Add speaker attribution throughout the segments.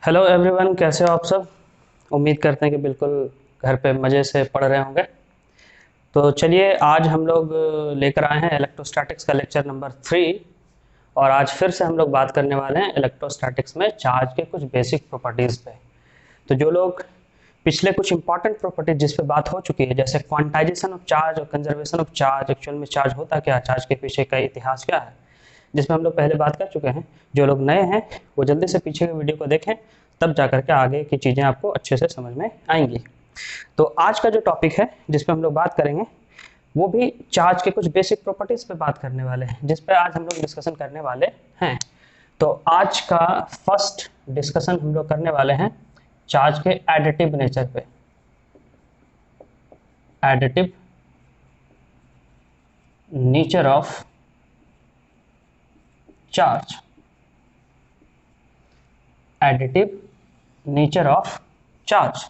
Speaker 1: Hello everyone, कैसे हो आप सब। उम्मीद करते हैं कि बिल्कुल घर पे मज़े से पढ़ रहे होंगे। तो चलिए, आज हम लोग लेकर आए हैं इलेक्ट्रोस्टैटिक्स का लेक्चर नंबर 3। और आज फिर से हम लोग बात करने वाले हैं इलेक्ट्रोस्टैटिक्स में चार्ज के कुछ बेसिक प्रॉपर्टीज़ पे। तो जो लोग पिछले कुछ इंपॉर्टेंट प्रॉपर्टीज जिस पे बात हो चुकी है, जैसे क्वांटाइजेशन ऑफ चार्ज और कंजर्वेशन ऑफ चार्ज, एक्चुअल में चार्ज होता क्या, चार्ज के पीछे का इतिहास क्या है, जिसमें हम लोग पहले बात कर चुके हैं। जो लोग नए हैं वो जल्दी से पीछे की वीडियो को देखें, तब जा करके आगे की चीज़ें आपको अच्छे से समझ में आएंगी। तो आज का जो टॉपिक है जिस पे हम लोग बात करेंगे, वो भी चार्ज के कुछ बेसिक प्रॉपर्टीज पे बात करने वाले हैं, जिस पे आज हम लोग डिस्कशन करने वाले हैं। तो आज का फर्स्ट डिस्कशन हम लोग करने वाले हैं चार्ज के एडिटिव नेचर पे। Additive nature of charge. Additive nature of charge.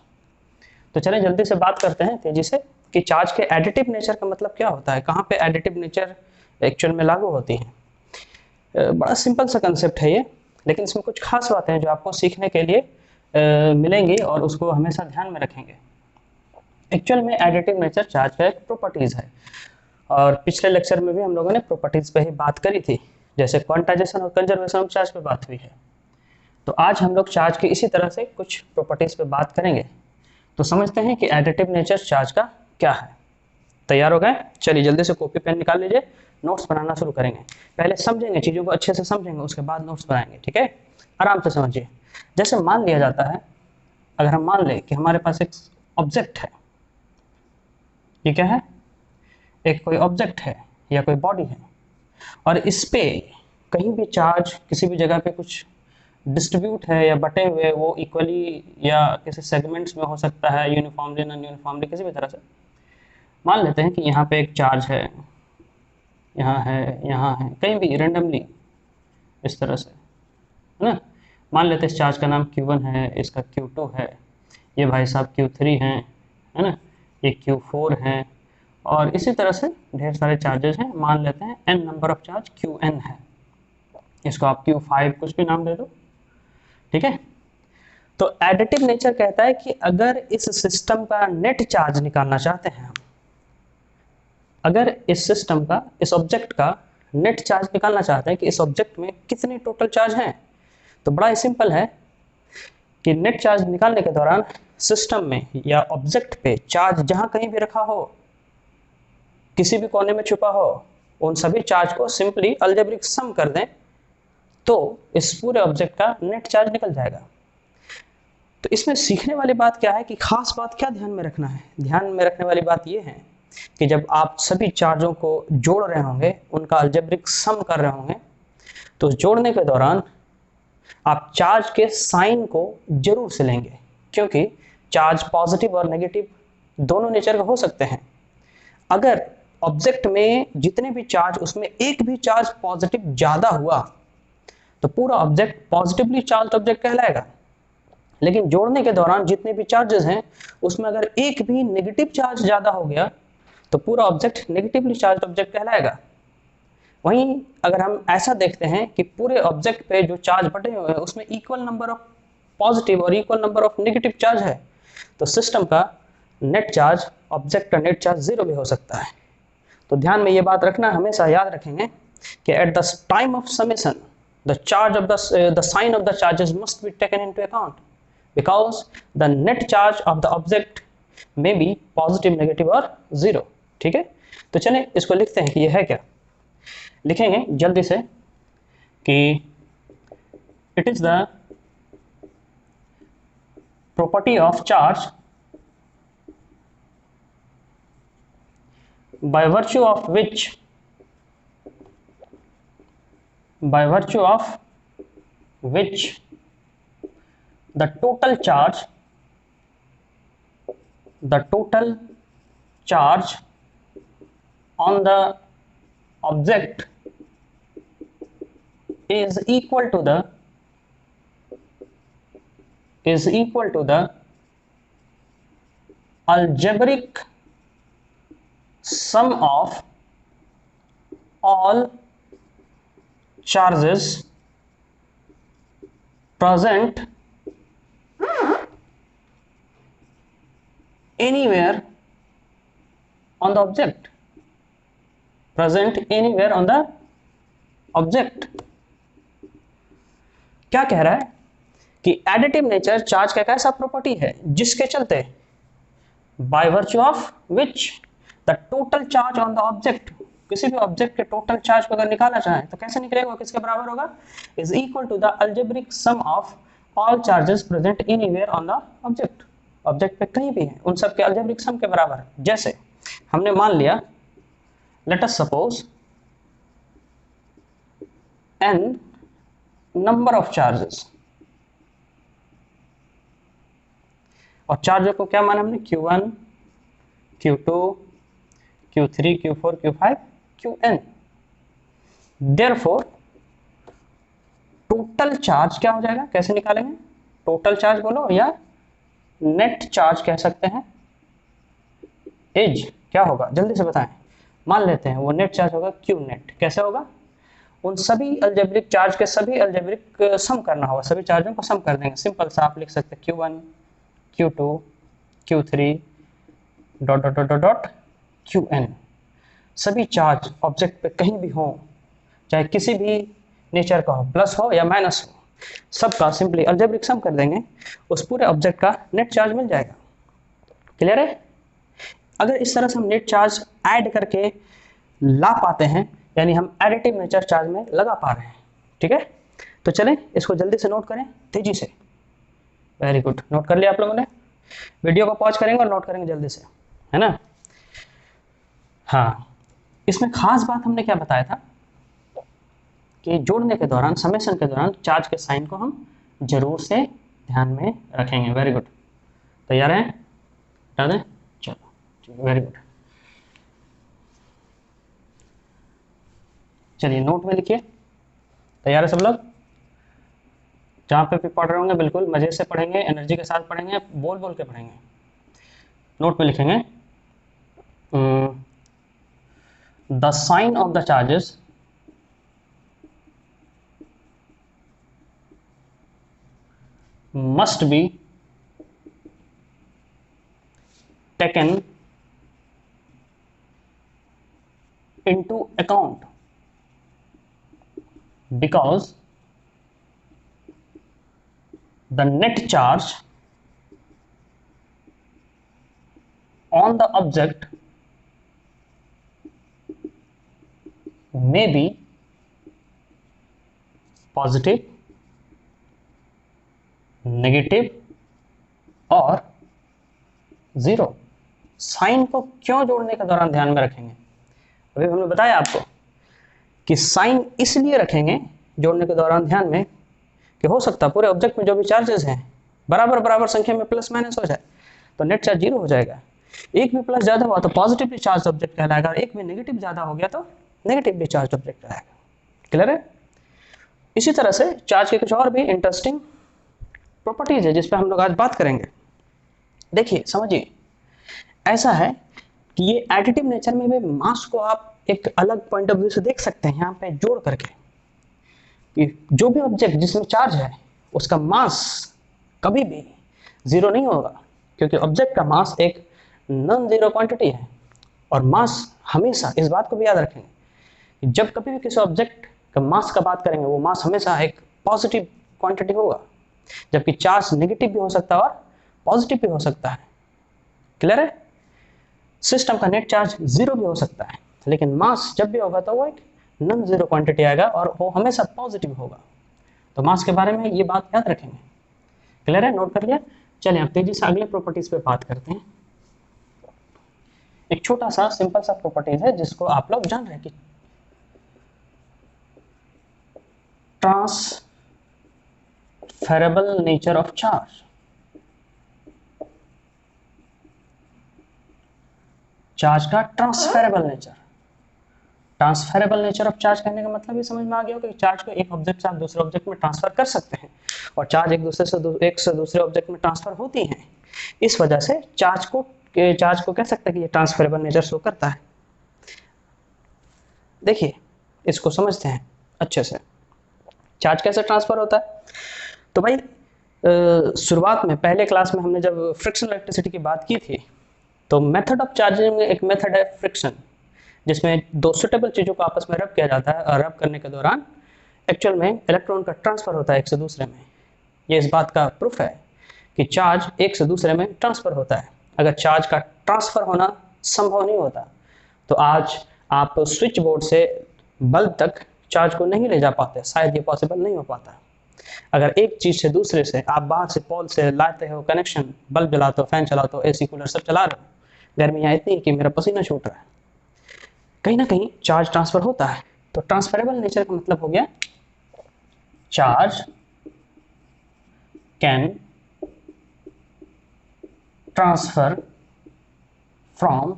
Speaker 1: तो चलें जल्दी से बात करते हैं तेजी से कि चार्ज के एडिटिव नेचर का मतलब क्या होता है, कहाँ पे एडिटिव नेचर एक्चुअल में लागू होती है। बड़ा सिंपल सा कंसेप्ट है ये, लेकिन इसमें कुछ खास बातें हैं जो आपको सीखने के लिए मिलेंगी और उसको हमेशा ध्यान में रखेंगे। एक्चुअल में एडिटिव नेचर चार्ज का एक प्रॉपर्टीज है, और पिछले लेक्चर में भी हम लोगों ने प्रॉपर्टीज पे ही बात करी थी, जैसे क्वांटाइजेशन और कंजर्वेशन ऑफ चार्ज पे बात हुई है। तो आज हम लोग चार्ज की इसी तरह से कुछ प्रॉपर्टीज पे बात करेंगे। तो समझते हैं कि एडिटिव नेचर चार्ज का क्या है। तैयार हो गए? चलिए जल्दी से कॉपी पेन निकाल लीजिए, नोट्स बनाना शुरू करेंगे। पहले समझेंगे, चीज़ों को अच्छे से समझेंगे, उसके बाद नोट्स बनाएंगे, ठीक है। आराम से समझिए। जैसे मान लिया जाता है, अगर हम मान लें कि हमारे पास एक ऑब्जेक्ट है, ये क्या है, एक कोई ऑब्जेक्ट है या कोई बॉडी है, और इस पे कहीं भी चार्ज किसी भी जगह पे कुछ डिस्ट्रीब्यूट है या बटे हुए, वो इक्वली या किसी सेगमेंट्स में हो सकता है, यूनिफॉर्मली नॉन यूनिफॉर्मली किसी भी तरह से। मान लेते हैं कि यहाँ पे एक चार्ज है, यहाँ है, यहाँ है, कहीं भी रेंडमली इस तरह से, है ना। मान लेते हैं इस चार्ज का नाम Q1 है, इसका Q2 है, ये भाई साहब Q3 हैं, है ना, ये Q4 हैं, और इसी तरह से ढेर सारे चार्जेस हैं। मान लेते हैं n number of charge Qn है, इसको आप Q5 कुछ भी नाम दे दो, ठीक है। तो एडिटिव नेचर कहता है कि अगर इस सिस्टम का नेट चार्ज निकालना चाहते हैं हम, अगर इस सिस्टम का, इस ऑब्जेक्ट का नेट चार्ज निकालना चाहते हैं कि इस ऑब्जेक्ट में कितने टोटल चार्ज हैं, तो बड़ा ही सिंपल है कि नेट चार्ज निकालने के दौरान सिस्टम में या ऑब्जेक्ट पे चार्ज जहां कहीं भी रखा हो, किसी भी कोने में छुपा हो, उन सभी चार्ज को सिंपली अलजेब्रिक सम कर दें तो इस पूरे ऑब्जेक्ट का नेट चार्ज निकल जाएगा। तो इसमें सीखने वाली बात क्या है कि खास बात क्या ध्यान में रखना है, ध्यान में रखने वाली बात यह है कि जब आप सभी चार्जों को जोड़ रहे होंगे, उनका अलजेब्रिक सम कर रहे होंगे, तो जोड़ने के दौरान आप चार्ज के साइन को जरूर से लेंगे, क्योंकि चार्ज पॉजिटिव और नेगेटिव दोनों नेचर के हो सकते हैं। अगर ऑब्जेक्ट में जितने भी चार्ज, उसमें एक भी चार्ज पॉजिटिव ज्यादा हुआ तो पूरा ऑब्जेक्ट पॉजिटिवली चार्ज ऑब्जेक्ट कहलाएगा। लेकिन जोड़ने के दौरान जितने भी चार्जेस हैं, उसमें अगर एक भी नेगेटिव चार्ज ज्यादा हो गया तो पूरा ऑब्जेक्ट नेगेटिवली चार्ज ऑब्जेक्ट कहलाएगा। वहीं अगर हम ऐसा देखते हैं कि पूरे ऑब्जेक्ट पे जो चार्ज बटे हुए हैं उसमें इक्वल नंबर ऑफ पॉजिटिव और equal number of negative charge है, तो सिस्टम का नेट चार्ज, ऑब्जेक्ट का नेट चार्ज जीरो भी हो सकता है। तो ध्यान में ये बात रखना, हमेशा याद रखेंगे कि at the time of summation the charge of the sign of the charges must be taken into account, because the net charge of the object may be positive, negative और जीरो, ठीक है। तो चलें इसको लिखते हैं कि यह है क्या। लिखेंगे जल्दी से कि it is the property of charge by virtue of which by virtue of which the total charge on the object is equal to the algebraic sum of all charges present anywhere on the object, present anywhere on the object। क्या कह रहा है कि additive nature charge का कैसा property है जिसके चलते by virtue of which the total charge on the object, किसी भी ऑब्जेक्ट के टोटल चार्ज को अगर निकालना चाहे तो कैसे निकलेगा, किसके बराबर होगा, is equal to the algebraic sum of all charges present anywhere on the object. Object पे कहीं भी है उन सब के अलजेब्रिक सम के बराबर। जैसे हमने मान लिया, let us suppose n number of charges, और चार्जर को क्या माना हमने, Q1, Q2, Q3, Q4, Q5, Qn। Therefore total charge क्या हो जाएगा, कैसे निकालेंगे, टोटल चार्ज बोलो या नेट चार्ज कह सकते हैं, एज क्या होगा जल्दी से बताएं। मान लेते हैं वो नेट चार्ज होगा Q नेट। कैसे होगा, उन सभी अलजेब्रिक चार्ज के सभी अलजेब्रिक सम करना होगा, सभी चार्जों को सम कर देंगे। सिंपल सा आप लिख सकते हैं Q1, Q2, Q3 dot dot dot dot Qn। सभी चार्ज ऑब्जेक्ट पे कहीं भी हो, चाहे किसी भी नेचर का हो, प्लस हो या माइनस हो, सबका सिंपली अलजेब्रिक सम कर देंगे, उस पूरे ऑब्जेक्ट का नेट चार्ज मिल जाएगा। क्लियर है। अगर इस तरह से हम नेट चार्ज ऐड करके ला पाते हैं, यानी हम एडिटिव नेचर चार्ज में लगा पा रहे हैं। ठीक है, तो चलें इसको जल्दी से नोट करें तेजी से। वेरी गुड, नोट कर लिया आप लोगों ने। वीडियो को पॉज करेंगे और नोट करेंगे जल्दी से, है ना। हाँ, इसमें खास बात हमने क्या बताया था कि जोड़ने के दौरान, समेशन के दौरान चार्ज के साइन को हम जरूर से ध्यान में रखेंगे। वेरी गुड, तैयार हैं, बता दें, चलो वेरी गुड। चलिए नोट में लिखिए, तैयार है सब लोग। जहाँ पे भी पढ़ रहे होंगे बिल्कुल मजे से पढ़ेंगे, एनर्जी के साथ पढ़ेंगे, बोल बोल के पढ़ेंगे। नोट में लिखेंगे, the sign of the charges must be taken into account because the net charge on the object may be positive, negative और जीरो। साइन को क्यों जोड़ने के दौरान ध्यान में रखेंगे, अभी हमने बताया आपको कि साइन इसलिए रखेंगे जोड़ने के दौरान ध्यान में कि हो सकता है पूरे ऑब्जेक्ट में जो भी चार्जेस हैं बराबर बराबर संख्या में प्लस माइनस हो जाए तो नेट चार्ज जीरो हो जाएगा। एक भी प्लस ज्यादा हुआ तो पॉजिटिवली चार्ज ऑब्जेक्ट कहलाएगा, और एक भी नेगेटिव ज्यादा हो गया तो नेगेटिवली चार्ज ऑब्जेक्ट कहलाएगा। क्लियर है। इसी तरह से चार्ज के कुछ और भी इंटरेस्टिंग प्रॉपर्टीज है जिस पे हम लोग आज बात करेंगे। देखिए समझिए, ऐसा है कि ये एडिटिव नेचर में भी मास को आप एक अलग पॉइंट ऑफ व्यू से देख सकते हैं, यहाँ पे जोड़ करके कि जो भी ऑब्जेक्ट जिसमें चार्ज है उसका मास कभी भी जीरो नहीं होगा, क्योंकि ऑब्जेक्ट का मास एक नॉन जीरो क्वांटिटी है। और मास हमेशा, इस बात को भी याद रखेंगे कि जब कभी भी किसी ऑब्जेक्ट का मास का बात करेंगे वो मास हमेशा एक पॉजिटिव क्वांटिटी होगा, जबकि चार्ज नेगेटिव भी हो सकता है और पॉजिटिव भी हो सकता है। क्लियर है। सिस्टम का नेट चार्ज जीरो भी हो सकता है, लेकिन मास जब भी होगा तो वो एक नॉन जीरो क्वांटिटी आएगा और वो हमेशा पॉजिटिव होगा। तो मास के बारे में ये बात याद रखेंगे। क्लियर है, नोट कर लिया। चलिए अब तेजी से अगले प्रॉपर्टीज पे बात करते हैं। एक छोटा सा सिंपल सा प्रॉपर्टीज है जिसको आप लोग जान रहे हैं कि transferable nature of charge. Charge का transferable nature, transferable nature of charge कहने का मतलब ये समझ में आ गया हो कि चार्ज को एक ऑब्जेक्ट से आप दूसरे ऑब्जेक्ट में ट्रांसफर कर सकते हैं, और चार्ज एक से दूसरे ऑब्जेक्ट में ट्रांसफर होती हैं। इस वजह से चार्ज को कह सकते हैं कि ये ट्रांसफरेबल नेचर शो करता है। देखिए इसको समझते हैं अच्छे से, चार्ज कैसे ट्रांसफर होता है। तो भाई शुरुआत में पहले क्लास में हमने जब फ्रिक्शनल इलेक्ट्रिसिटी की बात की थी तो मेथड ऑफ चार्जिंग में एक मेथड है फ्रिक्शन, जिसमें दो सुटेबल चीज़ों को आपस में रब किया जाता है और रब करने के दौरान एक्चुअल में इलेक्ट्रॉन का ट्रांसफ़र होता है एक से दूसरे में। ये इस बात का प्रूफ है कि चार्ज एक से दूसरे में ट्रांसफ़र होता है। अगर चार्ज का ट्रांसफ़र होना संभव नहीं होता तो आज आप स्विच बोर्ड से बल्ब तक चार्ज को नहीं ले जा पाते, शायद ये पॉसिबल नहीं हो पाता। अगर एक चीज़ से दूसरे से आप बाहर से पोल से लाते हो कनेक्शन, बल्ब जलाते हो, फैन चलाते हो, एसी कूलर सब चला रहे हो, गर्मी यहाँ इतनी कि मेरा पसीना छूट रहा है, कहीं ना कहीं चार्ज ट्रांसफ़र होता है। तो ट्रांसफरेबल नेचर का मतलब हो गया charge can transfer from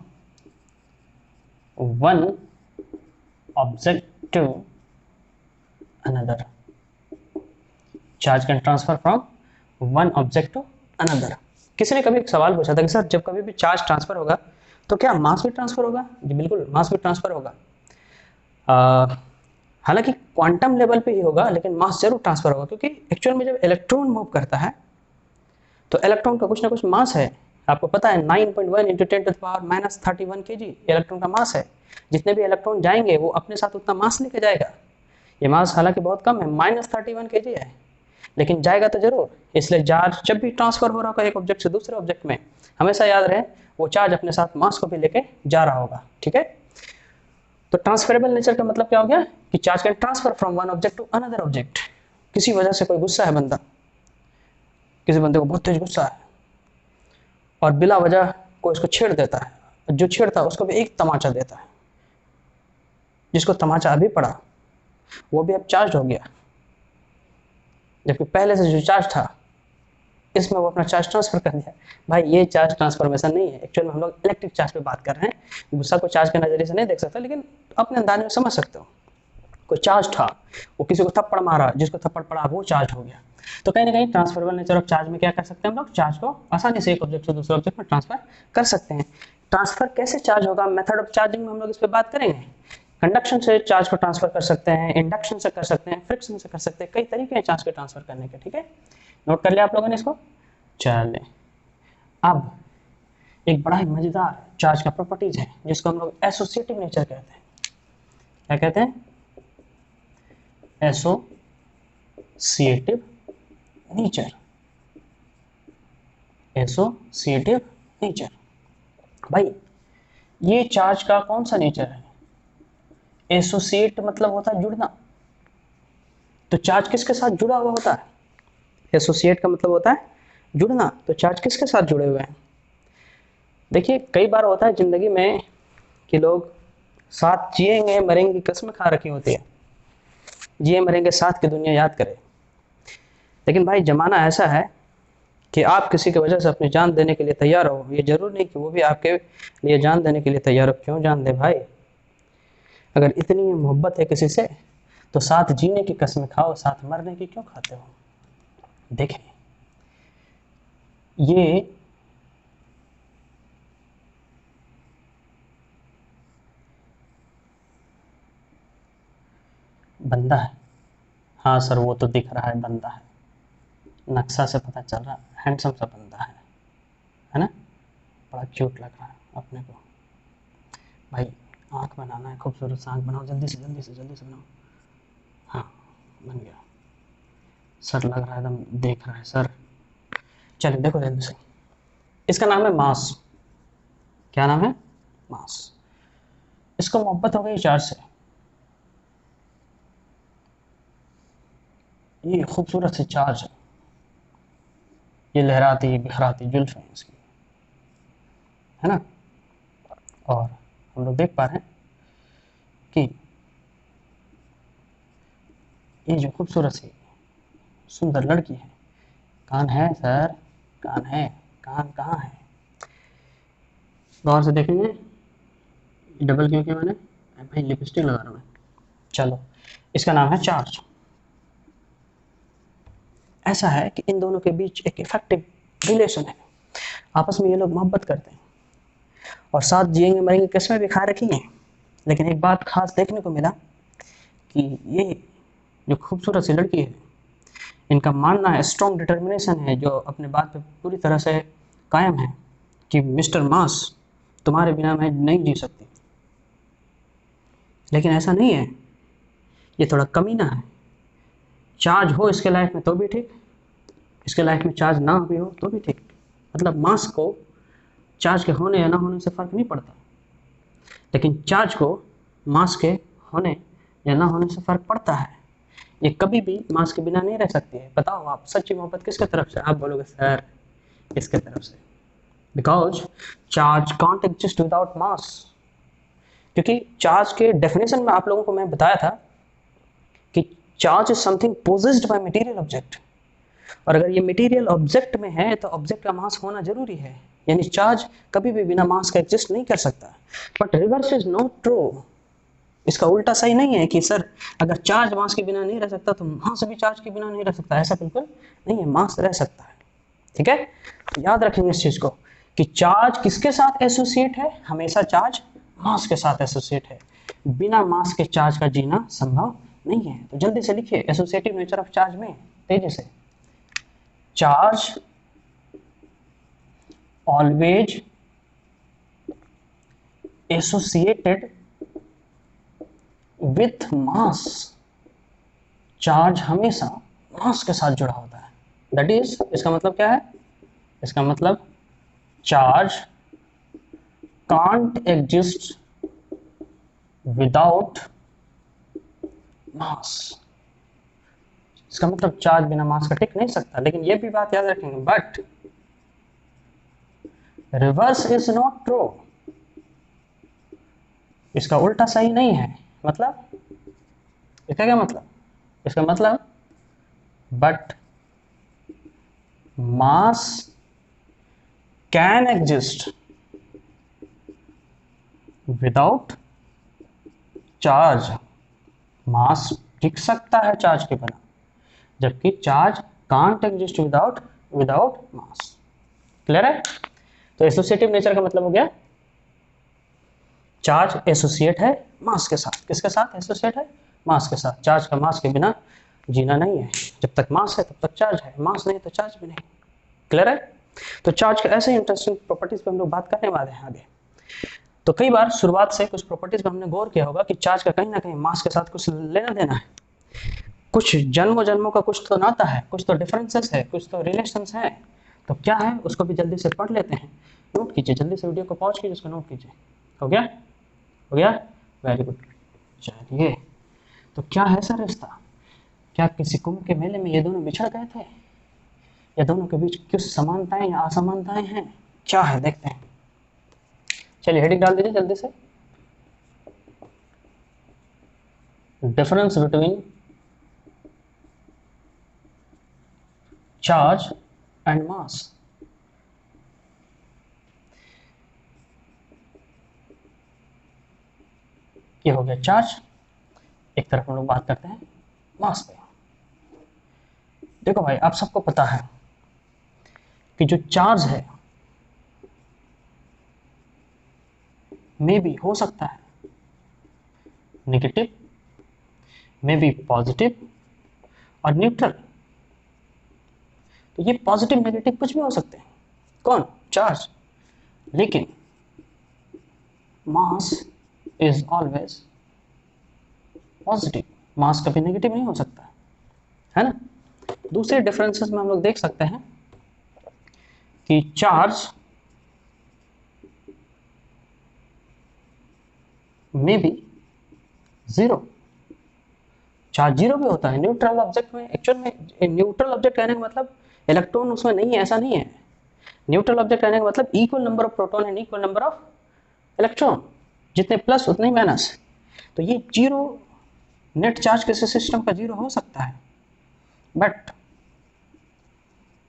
Speaker 1: one object to another. Charge can transfer from one object to another. किसी ने कभी एक सवाल पूछा था कि सर जब कभी भी चार्ज ट्रांसफर होगा तो क्या मास भी ट्रांसफर होगा? जी बिल्कुल, मास भी ट्रांसफर होगा। हालांकि क्वांटम लेवल पे ही होगा, लेकिन मास जरूर ट्रांसफर होगा, क्योंकि एक्चुअल में जब इलेक्ट्रॉन मूव करता है तो इलेक्ट्रॉन का कुछ ना कुछ मास है। आपको पता है 9.1 × 10⁻³ kg इलेक्ट्रॉन का मास है। जितने भी इलेक्ट्रॉन जाएंगे वो अपने साथ उतना मास लेके जाएगा। ये मास हालांकि बहुत कम है, -31 kg है, लेकिन जाएगा तो जरूर। इसलिए चार्ज जब भी ट्रांसफर हो रहा होगा एक ऑब्जेक्ट से दूसरे ऑब्जेक्ट में, हमेशा याद रहे वो चार्ज अपने साथ मास को भी लेके जा रहा होगा। ठीक है, तो ट्रांसफरेबल नेचर का मतलब क्या हो गया कि charge can transfer from one object to another object. किसी वजह से कोई गुस्सा है बंदा, किसी बंदे को बहुत तेज गुस्सा है और बिला वजह कोई इसको छेड़ देता है, जो छेड़ता है उसको भी एक तमाचा देता है, जिसको तमाचा अभी पड़ा वो भी अब चार्ज हो गया, जबकि पहले से जो चार्ज था इसमें वो अपना चार्ज ट्रांसफर कर दिया। भाई ये चार्ज ट्रांसफॉर्मेशन नहीं है, एक्चुअल में हम लोग इलेक्ट्रिक चार्ज पे बात कर रहे हैं। गुस्सा को चार्ज के नजरिए से नहीं देख सकते, लेकिन अपने अंदाज में समझ सकते हो। कोई चार्ज था, वो किसी को थप्पड़ मारा, जिसको थप्पड़ पड़ा वो चार्ज हो गया। तो कहीं ना कहीं ट्रांसफरेबल नेचर ऑफ चार्ज में क्या कर सकते हैं हम लोग, चार्ज को आसानी से एक ऑब्जेक्ट से दूसरे ऑब्जेक्ट में ट्रांसफर कर सकते हैं। ट्रांसफर कैसे चार्ज होगा, मेथड ऑफ चार्जिंग में हम लोग इस पर बात करेंगे। कंडक्शन से चार्ज को ट्रांसफर कर सकते हैं, इंडक्शन से कर सकते हैं, फ्रिक्शन से कर सकते हैं, कई तरीके हैं चार्ज को ट्रांसफर करने के। ठीक है, नोट कर लिया आप लोगों ने इसको। चलें, अब एक बड़ा ही मजेदार चार्ज का प्रॉपर्टीज है जिसको हम लोग एसोसिएटिव नेचर कहते हैं। क्या कहते हैं? Associative nature. एसोसिएटिव नेचर, भाई ये चार्ज का कौन सा नेचर है? एसोसिएट मतलब होता है जुड़ना। तो चार्ज किसके साथ जुड़ा हुआ होता है? एसोसिएट का मतलब होता है जुड़ना। तो चार्ज किसके साथ जुड़े हुए हैं? देखिए कई बार होता है जिंदगी में कि लोग साथ जिएंगे मरेंगे की कसम खा रखी होती है, जिए मरेंगे साथ की दुनिया याद करे। लेकिन भाई जमाना ऐसा है कि आप किसी की वजह से अपनी जान देने के लिए तैयार हो, ये जरूर नहीं कि वो भी आपके लिए जान देने के लिए तैयार हो। क्यों जान दे भाई? अगर इतनी मोहब्बत है किसी से तो साथ जीने की कसम खाओ, साथ मरने की क्यों खाते हो? देखें, ये बंदा है। हाँ सर वो तो दिख रहा है बंदा है, नक्शा से पता चल रहा है, हैंडसम सा बंदा है ना, बड़ा क्यूट लग रहा है अपने को। भाई आँख बनाना है, खूबसूरत सा आँख बनाओ, जल्दी से जल्दी से जल्दी से बनाओ। हाँ बन गया। सर लग रहा है एकदम देख रहा है सर। चलिए देखो जल्दी से। इसका नाम है मास। क्या नाम है? मास। इसको मोहब्बत हो गई चार्ज से। ये खूबसूरत सी चार्ज है, ये लहराती बिखराती जुल्फ़ है इसकी, है ना। और हम लोग देख पा रहे हैं कि ये जो खूबसूरत सी सुंदर लड़की है, कान है सर, कान है, कान कहाँ है? गौर से देखेंगे, डबल क्यों किया मैंने? भाई लिपस्टिक लगा रहा हूँ मैं। चलो, इसका नाम है चार्ज। ऐसा है कि इन दोनों के बीच एक इफेक्टिव रिलेशन है, आपस में ये लोग मोहब्बत करते हैं और साथ जिएंगे मरेंगे किस्में भी खा रखी हैं। लेकिन एक बात खास देखने को मिला कि ये जो खूबसूरत सी लड़की है, इनका मानना है, स्ट्रॉन्ग डिटर्मिनेशन है जो अपने बात पे पूरी तरह से कायम है कि मिस्टर मास तुम्हारे बिना मैं नहीं जी सकती। लेकिन ऐसा नहीं है, ये थोड़ा कमीना है। चार्ज हो इसके लाइफ में तो भी ठीक, इसके लाइफ में चार्ज ना भी हो तो भी ठीक। मतलब मास को चार्ज के होने या ना होने से फर्क नहीं पड़ता, लेकिन चार्ज को मास के होने या ना होने से फर्क पड़ता है। ये कभी भी मास के बिना नहीं रह सकती है। बताओ आप, सच्ची मोहब्बत किसके तरफ से? आप बोलोगे सर इसके तरफ से, because charge can't exist without mass. क्योंकि चार्ज के डेफिनेशन में आप लोगों को मैं बताया था कि charge is something possessed by material object, और अगर ये मटेरियल ऑब्जेक्ट में है तो ऑब्जेक्ट का मास होना जरूरी है, यानी चार्ज कभी भी बिना मास का एग्जिस्ट नहीं कर सकता। But reverse is not true. इसका उल्टा सही नहीं है कि सर अगर चार्ज मास के बिना नहीं रह सकता तो मास भी चार्ज के बिना नहीं रह सकता। ऐसा बिल्कुल नहीं है, मास रह सकता है। ठीक है, तो याद रखेंगे इस चीज को कि चार्ज किसके साथ एसोसिएट है? हमेशा चार्ज मास के साथ एसोसिएट है। बिना मास के चार्ज का जीना संभव नहीं है। तो जल्दी से लिखिए एसोसिएटिव नेचर ऑफ चार्ज में, तेजी से। Charge always associated with mass. Charge हमेशा मास के साथ जुड़ा होता है। दैट इज, इसका मतलब क्या है? इसका मतलब चार्ज कांट एग्जिस्ट विदाउट मास। इसका मतलब चार्ज बिना मास का टिक नहीं सकता। लेकिन ये भी बात याद रखेंगे, but reverse is not true. इसका उल्टा सही नहीं है। मतलब इसका क्या मतलब? इसका मतलब but mass can exist without charge. Mass टिक सकता है चार्ज के बिना, जबकि charge can't exist without without mass. Clear है? तो एसोसिएटिव नेचर का मतलब हो गया चार्ज एसोसिएट है मास के साथ। किसके साथ एसोसिएट है? मास के साथ। चार्ज का मास के बिना जीना नहीं है। जब तक मास है तब तक चार्ज है, मास नहीं तो चार्ज भी नहीं। क्लियर है? तो चार्ज के ऐसे इंटरेस्टिंग प्रॉपर्टीज पे हम लोग बात करने वाले हैं आगे। तो कई बार शुरुआत से कुछ प्रॉपर्टीज पे हमने गौर किया होगा कि चार्ज का कहीं ना कहीं मास के साथ कुछ लेना देना है। कुछ जन्मों जन्मों का कुछ तो नाता है, कुछ तो डिफरेंसेस है, कुछ तो रिलेशंस है। तो क्या है उसको भी जल्दी से पढ़ लेते हैं। नोट कीजिए, जल्दी से वीडियो को पॉज कीजिए, उसको नोट कीजिए। हो गया? हो गया? Very good. चलिए, तो क्या है सर रिश्ता? क्या किसी कुंभ के मेले में ये दोनों बिछड़ गए थे, या दोनों के बीच कुछ समानताएं या असमानताएं हैं? क्या है देखते हैं। चलिए हेडिंग डाल दीजिए जल्दी से। Difference between charge and mass. ये हो गया चार्ज। एक तरफ हम लोग बात करते हैं मास पे। देखो भाई, आप सबको पता है कि जो चार्ज है मे बी हो सकता है नेगेटिव, मे बी पॉजिटिव और न्यूट्रल। तो ये पॉजिटिव नेगेटिव कुछ भी हो सकते हैं। कौन? चार्ज। लेकिन मास इज ऑलवेज पॉजिटिव। मास कभी नेगेटिव नहीं हो सकता, है ना? दूसरे डिफरेंसेस में हम लोग देख सकते हैं कि चार्ज में भी जीरो, चार्ज जीरो भी होता है न्यूट्रल ऑब्जेक्ट में। एक्चुअल में न्यूट्रल ऑब्जेक्ट कहने का मतलब इलेक्ट्रॉन उसमें नहीं है, ऐसा नहीं है। न्यूट्रल ऑब्जेक्ट कहने का मतलब equal number of proton and equal number of electron, जितने प्लस उतने ही माइनस। तो ये जीरो नेट चार्ज किसी सिस्टम का जीरो हो सकता है, but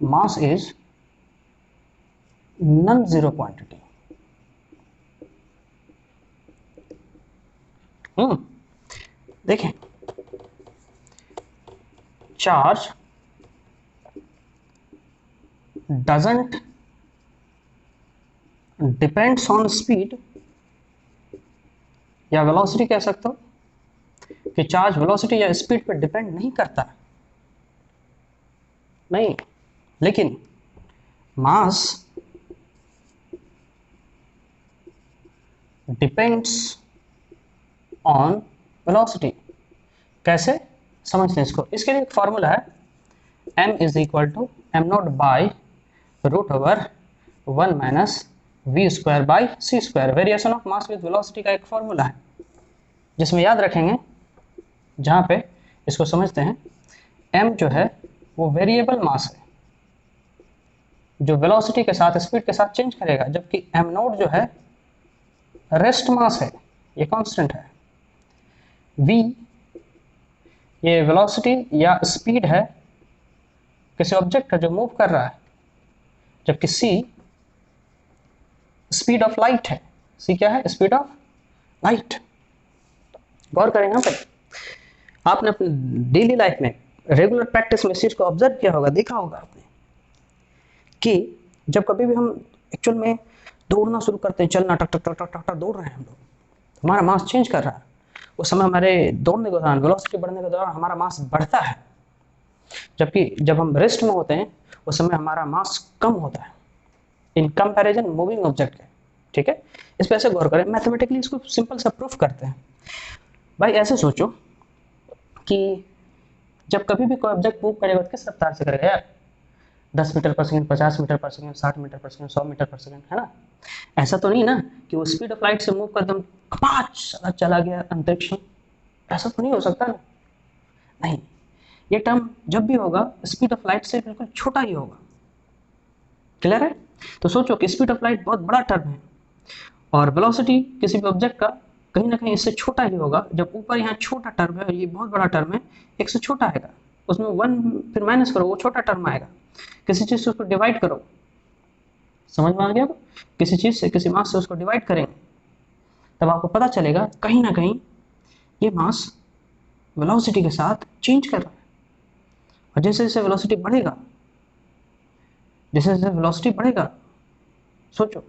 Speaker 1: mass is non zero quantity. देखें, charge doesn't depends on speed, या वेलोसिटी कह सकते हो कि चार्ज वेलोसिटी या स्पीड पर डिपेंड नहीं करता, नहीं। लेकिन मास डिपेंड्स ऑन वेलोसिटी। कैसे समझते हैं इसको? इसके लिए एक फॉर्मूला है, m is equal to m not by root over 1 minus v square by c square. Variation of mass with velocity का एक फॉर्मूला है, जिसमें याद रखेंगे, जहाँ पे इसको समझते हैं, m जो है वो वेरिएबल मास है जो वेलोसिटी के साथ, स्पीड के साथ चेंज करेगा, जबकि m नॉट जो है रेस्ट मास है, ये कांस्टेंट है। v ये वेलोसिटी या स्पीड है किसी ऑब्जेक्ट का जो मूव कर रहा है, जबकि c स्पीड ऑफ लाइट है। c क्या है? Speed of light. गौर करें यहाँ पे, आपने अपने डेली लाइफ में रेगुलर प्रैक्टिस में इस चीज को ऑब्जर्व किया होगा, देखा होगा आपने कि जब कभी भी हम एक्चुअल में दौड़ना शुरू करते हैं, चलना, टक टक टक टक टक दौड़ रहे हैं हम लोग, हमारा मास चेंज कर रहा है। उस समय हमारे दौड़ने के दौरान, वेलोसिटी बढ़ने के दौरान हमारा मास बढ़ता है, जबकि जब हम रेस्ट में होते हैं उस समय हमारा मास कम होता है इन कंपैरिजन मूविंग ऑब्जेक्ट के। ठीक है, इस पर ऐसे गौर करें, मैथमेटिकली इसको सिंपल सा प्रूफ करते हैं। भाई ऐसे सोचो कि जब कभी भी कोई ऑब्जेक्ट मूव करेगा तो किस रफ्तार से करेगा यार? 10 मीटर पर सेकंड, 50 मीटर पर सेकंड, 60 मीटर पर सेकंड, 100 मीटर पर सेकंड, है ना? ऐसा तो नहीं ना कि वो स्पीड ऑफ लाइट से मूव कर दम कपाच चला गया अंतरिक्ष में, ऐसा तो नहीं हो सकता ना। नहीं, ये टर्म जब भी होगा स्पीड ऑफ लाइट से बिल्कुल छोटा ही होगा। क्लियर है? तो सोचो कि स्पीड ऑफ लाइट बहुत बड़ा टर्म है और वेलोसिटी किसी भी ऑब्जेक्ट का कहीं ना कहीं इससे छोटा ही होगा। जब ऊपर यहाँ छोटा टर्म है और ये बहुत बड़ा टर्म है, एक से छोटा आएगा, उसमें 1 फिर माइनस करो, वो छोटा टर्म आएगा। किसी चीज से उसको डिवाइड करो, समझ में आ गया? किसी चीज से, किसी मास से उसको डिवाइड करेंगे तब आपको पता चलेगा कहीं ना कहीं ये मास वेलोसिटी के साथ चेंज कर रहा है। और जैसे जैसे वेलोसिटी बढ़ेगा, जैसे जैसे वेलोसिटी बढ़ेगा, सोचो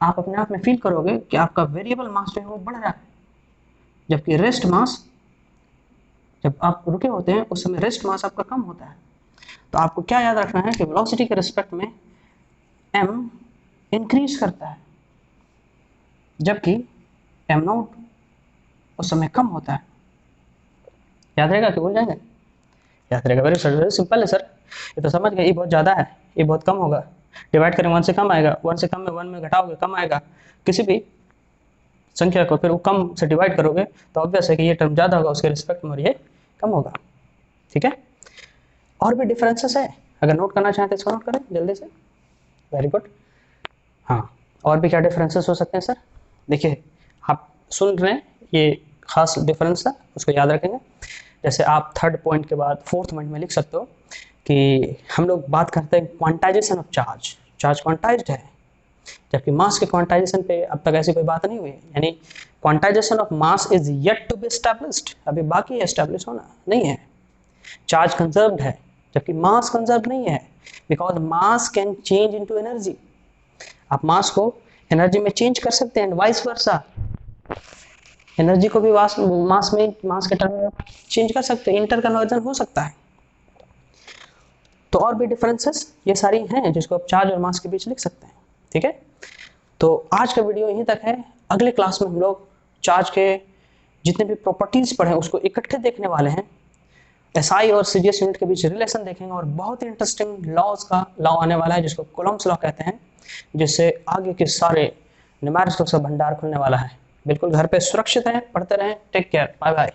Speaker 1: आप अपने आप में फील करोगे कि आपका वेरिएबल मास जो है वो बढ़ रहा है, जबकि रेस्ट मास, जब आप रुके होते हैं उस समय रेस्ट मास आपका कम होता है। तो आपको क्या याद रखना है कि वेलोसिटी के रिस्पेक्ट में m इंक्रीज करता है, जबकि m नॉट उस समय कम होता है। याद रहेगा कि भूल जाएंगे? याद रहेगा। वेरी सिंपल है सर, ये तो समझ गए। ये बहुत ज़्यादा है, ये बहुत कम होगा, डिवाइड करें 1 से कम आएगा, 1 से कम में 1 में घटाओगे कम आएगा। किसी भी संख्या को फिर वो कम से डिवाइड करोगे तो ऑब्वियस है कि ये टर्म ज़्यादा होगा उसके रिस्पेक्ट में और ये कम होगा। ठीक है, और भी डिफरेंसेस है, अगर नोट करना चाहें तो इसको नोट करें जल्दी से। Very good. हाँ, और भी क्या डिफरेंसेस हो सकते हैं सर? देखिए, आप सुन रहे हैं, ये खास डिफरेंस था, उसको याद रखेंगे। जैसे आप 3rd पॉइंट के बाद 4th पॉइंट में लिख सकते हो कि हम लोग बात करते हैं quantization of charge. Charge quantized है, जबकि मास के क्वांटाइजेशन पे अब तक ऐसी कोई बात नहीं हुई है। यानी quantization of mass is yet to be established, अभी बाकी है, एस्टैब्लिश होना नहीं है। चार्ज कंजर्व्ड है, जबकि मास कंजर्व नहीं है, because mass can change into energy. आप मास को एनर्जी में चेंज कर सकते हैं, वाइस वर्सा। एनर्जी को भी मास के टर्म में चेंज कर सकते हैं, इंटर कन्वर्जन हो सकता है। तो और भी डिफरेंसेस ये सारी हैं जिसको आप चार्ज और मास के बीच लिख सकते हैं। ठीक है, तो आज का वीडियो यहीं तक है। अगले क्लास में हम लोग चार्ज के जितने भी प्रॉपर्टीज पढ़े उसको इकट्ठे देखने वाले हैं। एसआई और सीजीएस यूनिट के बीच रिलेशन देखेंगे और बहुत ही इंटरेस्टिंग लॉज का लॉ आने वाला है जिसको कूलम्ब्स लॉ कहते हैं, जिससे आगे के सारे न्यूमेरिकल्स का भंडार खुलने वाला है। बिल्कुल घर पे सुरक्षित रहें, पढ़ते रहें। Take care, bye bye.